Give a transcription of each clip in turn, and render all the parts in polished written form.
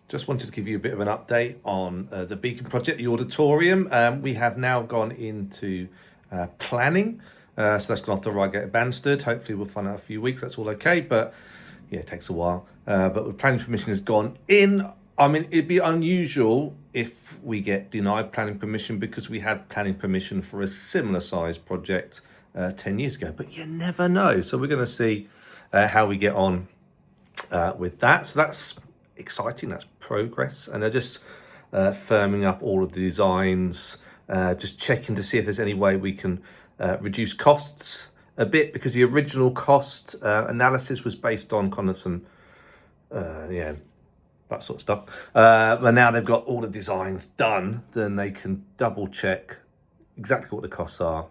Just wanted to give you a bit of an update on the Beacon project, the Auditorium. We have now gone into planning. So that's gone off to Reigate and Banstead. Hopefully we'll find out in a few weeks that's all okay, but yeah, it takes a while. But the planning permission has gone in. I mean, it'd be unusual if we get denied planning permission because we had planning permission for a similar size project 10 years ago, but you never know. So we're going to see how we get on with that. So that's exciting, that's progress, and they're just firming up all of the designs, just checking to see if there's any way we can reduce costs a bit, because the original cost analysis was based on kind of some that sort of stuff, but now they've got all the designs done, then they can double check exactly what the costs are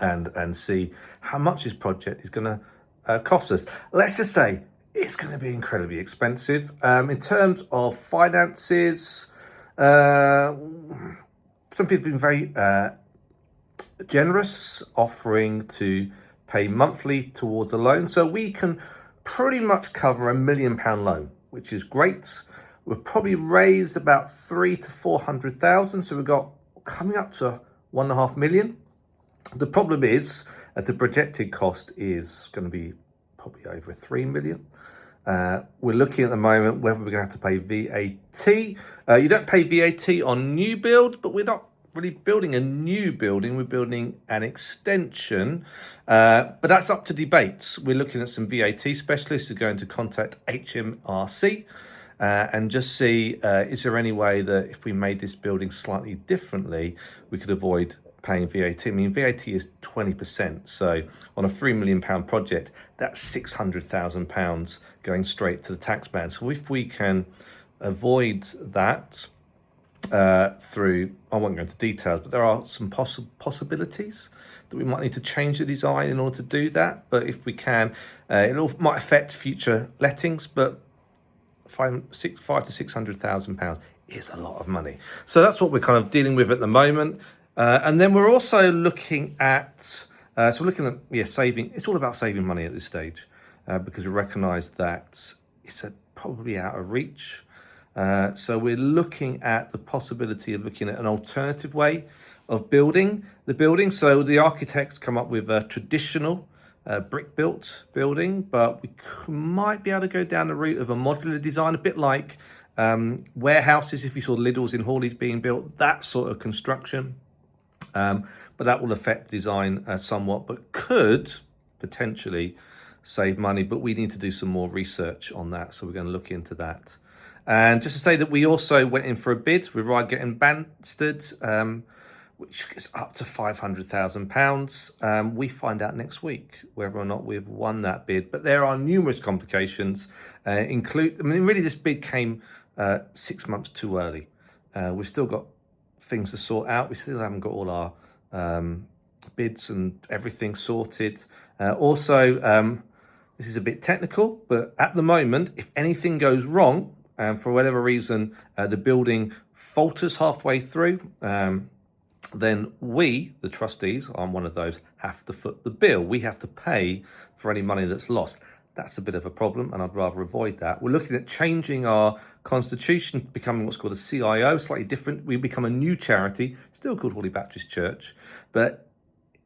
and see how much this project is going to cost us. Let's just say it's going to be incredibly expensive. In terms of finances, some people have been very generous, offering to pay monthly towards a loan. So we can pretty much cover £1 million loan, which is great. We've probably raised about 300,000 to 400,000. So we've got coming up to 1.5 million. The problem is the projected cost is going to be probably over 3 million. We're looking at the moment whether we're going to have to pay VAT. You don't pay VAT on new build, but we're not really building a new building. We're building an extension, but that's up to debate. We're looking at some VAT specialists who are going to contact HMRC and just see is there any way that if we made this building slightly differently, we could avoid paying VAT. I mean, VAT is 20%. So on a £3 million project, that's £600,000 going straight to the tax man. So if we can avoid that through, I won't go into details, but there are some possibilities that we might need to change the design in order to do that. But if we can, it might affect future lettings, but five to £600,000 is a lot of money. So that's what we're kind of dealing with at the moment. And then we're also looking at, saving. It's all about saving money at this stage because we recognise that it's probably out of reach. So we're looking at the possibility of looking at an alternative way of building the building. So the architects come up with a traditional brick-built building, but we might be able to go down the route of a modular design, a bit like warehouses, if you saw Lidl's in Hawley's being built, that sort of construction. But that will affect the design somewhat, but could potentially save money. But we need to do some more research on that, so we're going to look into that. And just to say that we also went in for a bid with Reigate and Banstead, which is up to £500,000. We find out next week whether or not we've won that bid. But there are numerous complications. Really, this bid came 6 months too early. We've still got things to sort out. We still haven't got all our bids and everything sorted. This is a bit technical, but at the moment, if anything goes wrong, and for whatever reason, the building falters halfway through, then we, the trustees, I'm one of those, have to foot the bill. We have to pay for any money that's lost. That's a bit of a problem, and I'd rather avoid that. We're looking at changing our constitution, becoming what's called a CIO, slightly different. We become a new charity, still called Hawley Baptist Church, but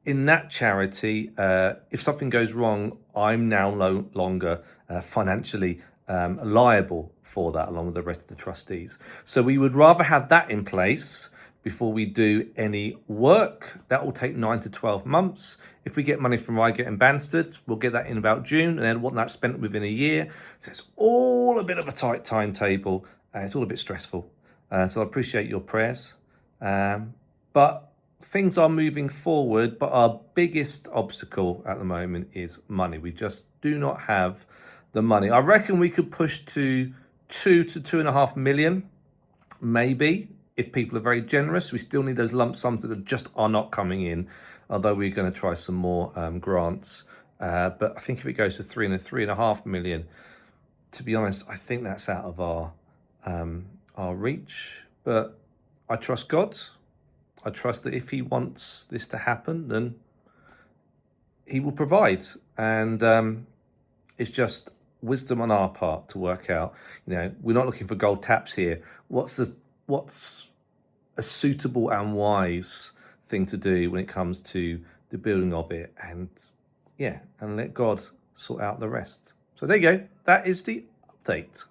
in that charity, if something goes wrong, I'm now no longer financially liable for that, along with the rest of the trustees. So we would rather have that in place before we do any work. That will take 9 to 12 months. If we get money from Reigate and Banstead, we'll get that in about June, and then want that spent within a year. So it's all a bit of a tight timetable, and it's all a bit stressful. So I appreciate your prayers. But things are moving forward, but our biggest obstacle at the moment is money. We just do not have the money. I reckon we could push to 2 to 2.5 million, maybe, if people are very generous. We still need those lump sums that just are not coming in, although we're going to try some more grants. But I think if it goes to 3 and 3.5 million, to be honest, I think that's out of our reach. But I trust God. I trust that if he wants this to happen, then he will provide. And it's just wisdom on our part to work out, we're not looking for gold taps here. What's a suitable and wise thing to do when it comes to the building of it, and let God sort out the rest. So there you go. That is the update.